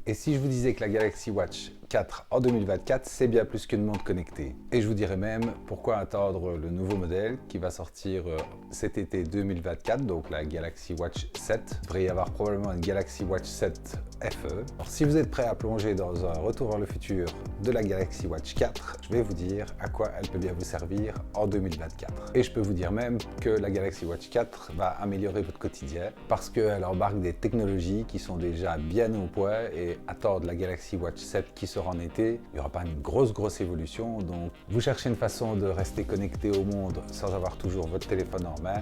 Et si je vous disais que la Galaxy Watch 4 en 2024, c'est bien plus qu'une montre connectée. Et je vous dirais même pourquoi attendre le nouveau modèle qui va sortir cet été 2024, donc la Galaxy Watch 7. Il devrait y avoir probablement une Galaxy Watch 7 FE. Alors si vous êtes prêt à plonger dans un retour vers le futur de la Galaxy Watch 4, je vais vous dire à quoi elle peut bien vous servir en 2024. Et je peux vous dire même que la Galaxy Watch 4 va améliorer votre quotidien parce qu'elle embarque des technologies qui sont déjà bien au point et attendre la Galaxy Watch 7 qui sort en été, il n'y aura pas une grosse évolution. Donc vous cherchez une façon de rester connecté au monde sans avoir toujours votre téléphone en main,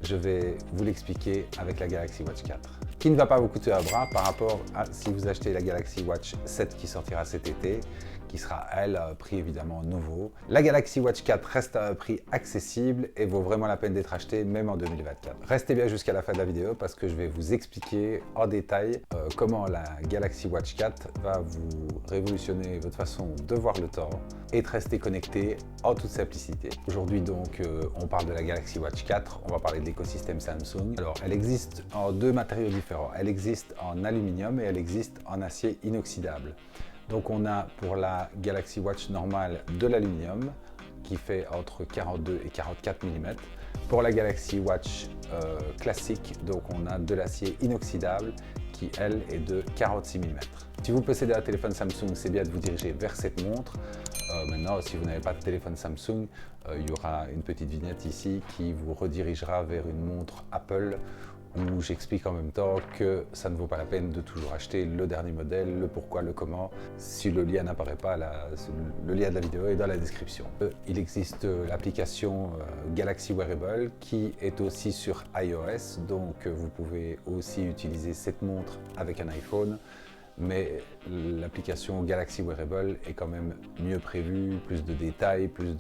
je vais vous l'expliquer avec la Galaxy Watch 4. Qui ne va pas vous coûter un bras par rapport à si vous achetez la Galaxy Watch 7 qui sortira cet été, qui sera elle à un prix évidemment nouveau. La Galaxy Watch 4 reste à un prix accessible et vaut vraiment la peine d'être achetée même en 2024. Restez bien jusqu'à la fin de la vidéo parce que je vais vous expliquer en détail comment la Galaxy Watch 4 va vous révolutionner votre façon de voir le temps et de rester connecté en toute simplicité. Aujourd'hui donc on parle de la Galaxy Watch 4, on va parler de l'écosystème Samsung. Alors elle existe en deux matériaux différents, elle existe en aluminium et elle existe en acier inoxydable. Donc on a pour la Galaxy Watch normale de l'aluminium qui fait entre 42 et 44 mm. Pour la Galaxy Watch classique, donc on a de l'acier inoxydable qui elle est de 46 mm. Si vous possédez un téléphone Samsung, c'est bien de vous diriger vers cette montre. Maintenant, si vous n'avez pas de téléphone Samsung, il y aura une petite vignette ici qui vous redirigera vers une montre Apple où j'explique en même temps que ça ne vaut pas la peine de toujours acheter le dernier modèle, le pourquoi, le comment. Si le lien n'apparaît pas, le lien de la vidéo est dans la description. Il existe l'application Galaxy Wearable qui est aussi sur iOS, donc vous pouvez aussi utiliser cette montre avec un iPhone. Mais l'application Galaxy Wearable est quand même mieux prévue, plus de détails, plus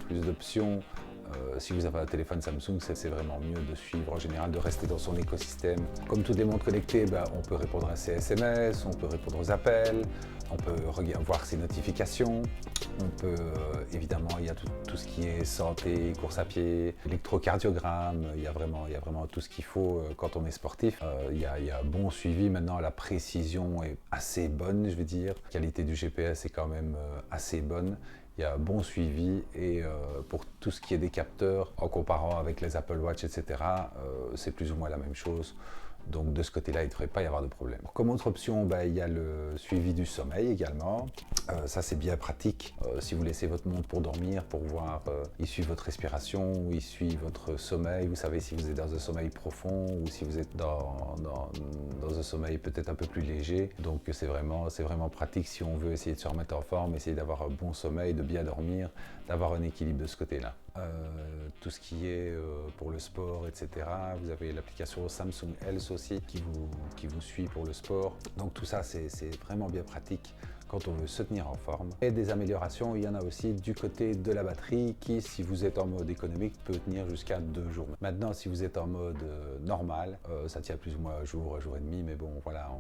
d'options. Si vous avez un téléphone Samsung, c'est vraiment mieux de suivre en général, de rester dans son écosystème. Comme toutes les montres connectées, on peut répondre à ses SMS, on peut répondre aux appels, on peut voir ses notifications, on peut évidemment, il y a tout ce qui est santé, course à pied, électrocardiogramme, il y a vraiment tout ce qu'il faut quand on est sportif. Il y a un bon suivi maintenant, la précision est assez bonne, je veux dire. La qualité du GPS est quand même assez bonne. Il y a un bon suivi et pour tout ce qui est des capteurs, en comparant avec les Apple Watch, etc., c'est plus ou moins la même chose. Donc de ce côté-là, il ne devrait pas y avoir de problème. Comme autre option, il y a le suivi du sommeil également. Ça, c'est bien pratique. Si vous laissez votre montre pour dormir, pour voir, il suit votre respiration, il suit votre sommeil. Vous savez si vous êtes dans un sommeil profond ou si vous êtes dans un sommeil peut-être un peu plus léger. Donc c'est vraiment pratique si on veut essayer de se remettre en forme, essayer d'avoir un bon sommeil, de bien dormir, d'avoir un équilibre de ce côté-là. Tout ce qui est pour le sport, etc. Vous avez l'application Samsung Health aussi qui vous suit pour le sport. Donc tout ça, c'est vraiment bien pratique quand on veut se tenir en forme. Et des améliorations, il y en a aussi du côté de la batterie qui, si vous êtes en mode économique, peut tenir jusqu'à 2 jours. Maintenant, si vous êtes en mode normal, ça tient plus ou moins un jour et demi, mais bon, voilà,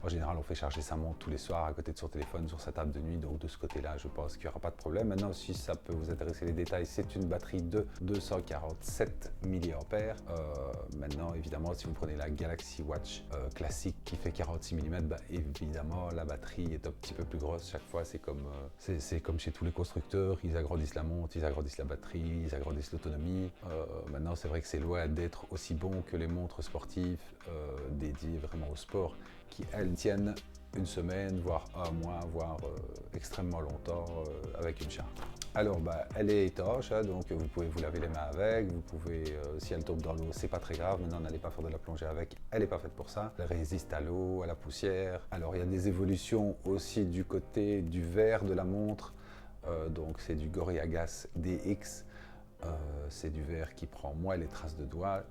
en général, on fait charger sa montre tous les soirs à côté de son téléphone, sur sa table de nuit, donc de ce côté-là, je pense qu'il n'y aura pas de problème. Maintenant, si ça peut vous intéresser les détails, c'est une batterie de 247 mAh. Maintenant, évidemment, si vous prenez la Galaxy Watch classique qui fait 46 mm, évidemment, la batterie est un petit peu plus grosse chaque fois. C'est comme chez tous les constructeurs, ils agrandissent la montre, ils agrandissent la batterie, ils agrandissent l'autonomie. Maintenant, c'est vrai que c'est loin d'être aussi bon que les montres sportives dédiées vraiment au sport, qui elles tiennent une semaine, voire un mois, voire extrêmement longtemps avec une charge. Alors elle est étanche, hein, donc vous pouvez vous laver les mains avec, vous pouvez, si elle tombe dans l'eau, c'est pas très grave, maintenant n'allez pas faire de la plongée avec, elle n'est pas faite pour ça. Elle résiste à l'eau, à la poussière. Alors il y a des évolutions aussi du côté du verre de la montre, donc c'est du Gorilla Glass DX. C'est du verre qui prend moins les traces de doigts,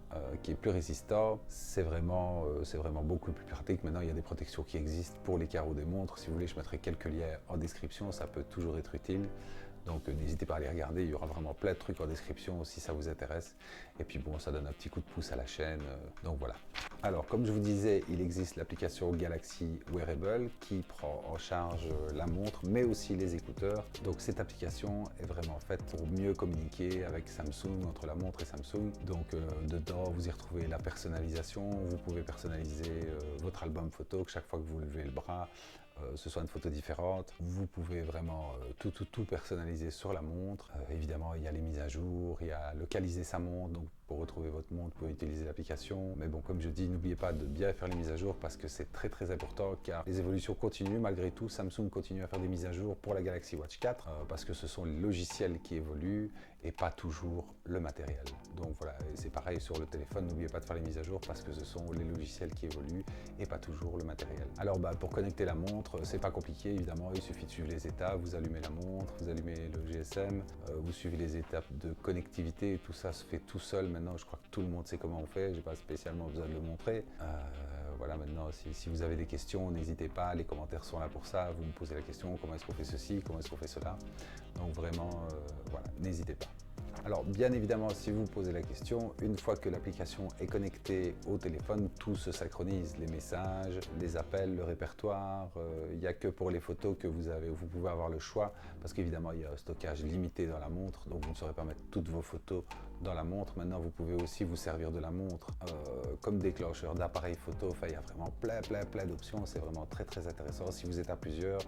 qui est plus résistant. C'est vraiment beaucoup plus pratique. Maintenant, il y a des protections qui existent pour les carreaux des montres. Si vous voulez, je mettrai quelques liens en description, ça peut toujours être utile. Donc n'hésitez pas à les regarder, il y aura vraiment plein de trucs en description si ça vous intéresse. Et puis bon, ça donne un petit coup de pouce à la chaîne, donc voilà. Alors comme je vous disais, il existe l'application Galaxy Wearable qui prend en charge la montre mais aussi les écouteurs. Donc cette application est vraiment faite pour mieux communiquer avec Samsung, entre la montre et Samsung. Donc dedans vous y retrouvez la personnalisation, vous pouvez personnaliser votre album photo, que chaque fois que vous levez le bras, ce soit une photo différente. Vous pouvez vraiment tout personnaliser sur la montre. Évidemment, il y a les mises à jour, il y a localiser sa montre. Donc pour retrouver votre montre, vous pouvez utiliser l'application. Mais bon, comme je dis, n'oubliez pas de bien faire les mises à jour parce que c'est très important car les évolutions continuent. Malgré tout, Samsung continue à faire des mises à jour pour la Galaxy Watch 4 parce que ce sont les logiciels qui évoluent et pas toujours le matériel. Donc voilà, c'est pareil sur le téléphone, n'oubliez pas de faire les mises à jour parce que ce sont les logiciels qui évoluent et pas toujours le matériel. Alors pour connecter la montre, c'est pas compliqué évidemment, il suffit de suivre les étapes, vous allumez la montre, vous allumez le GSM, vous suivez les étapes de connectivité, tout ça se fait tout seul maintenant, je crois que tout le monde sait comment on fait, j'ai pas spécialement besoin de le montrer. Voilà, maintenant si vous avez des questions, n'hésitez pas, les commentaires sont là pour ça, vous me posez la question, comment est-ce qu'on fait ceci, comment est-ce qu'on fait cela, donc vraiment, voilà, n'hésitez pas. Alors bien évidemment, si vous posez la question, une fois que l'application est connectée au téléphone, tout se synchronise, les messages, les appels, le répertoire, il n'y a que pour les photos que vous pouvez avoir le choix, parce qu'évidemment il y a un stockage limité dans la montre, donc vous ne saurez pas mettre toutes vos photos dans la montre. Maintenant vous pouvez aussi vous servir de la montre comme déclencheur d'appareil photo, enfin il y a vraiment plein d'options, c'est vraiment très intéressant si vous êtes à plusieurs.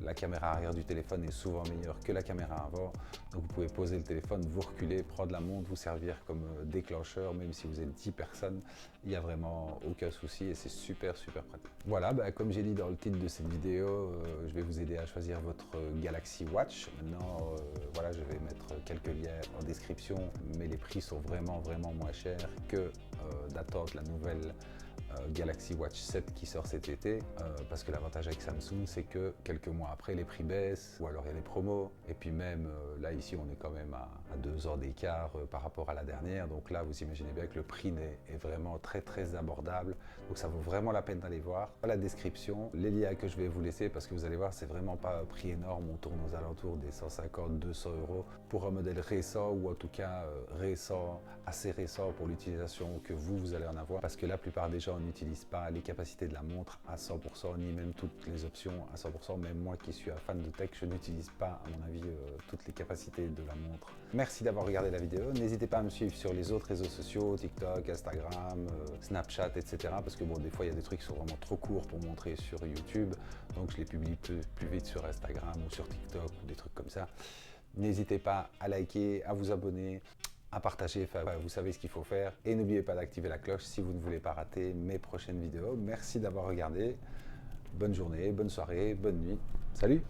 La caméra arrière du téléphone est souvent meilleure que la caméra avant, donc vous pouvez poser le téléphone, vous reculer, prendre la montre, vous servir comme déclencheur, même si vous êtes 10 personnes, il n'y a vraiment aucun souci et c'est super pratique. Voilà, comme j'ai dit dans le titre de cette vidéo, je vais vous aider à choisir votre Galaxy Watch. Maintenant, voilà, je vais mettre quelques liens en description, mais les prix sont vraiment moins chers que d'attendre la nouvelle Galaxy Watch 7 qui sort cet été, parce que l'avantage avec Samsung c'est que quelques mois après les prix baissent ou alors il y a des promos et puis même là ici on est quand même à 2 ans d'écart par rapport à la dernière, donc là vous imaginez bien que le prix est vraiment très abordable, donc ça vaut vraiment la peine d'aller voir. Dans la description, les liens que je vais vous laisser parce que vous allez voir c'est vraiment pas un prix énorme, on tourne aux alentours des 150-200 € pour un modèle récent ou en tout cas assez récent pour l'utilisation que vous allez en avoir, parce que la plupart des gens n'utilise pas les capacités de la montre à 100%, ni même toutes les options à 100%. Même moi qui suis un fan de tech, je n'utilise pas, à mon avis, toutes les capacités de la montre. Merci d'avoir regardé la vidéo. N'hésitez pas à me suivre sur les autres réseaux sociaux, TikTok, Instagram, Snapchat, etc. Parce que bon, des fois, il y a des trucs qui sont vraiment trop courts pour montrer sur YouTube. Donc, je les publie plus vite sur Instagram ou sur TikTok ou des trucs comme ça. N'hésitez pas à liker, à vous abonner, à partager, enfin, vous savez ce qu'il faut faire. Et n'oubliez pas d'activer la cloche si vous ne voulez pas rater mes prochaines vidéos. Merci d'avoir regardé. Bonne journée, bonne soirée, bonne nuit. Salut!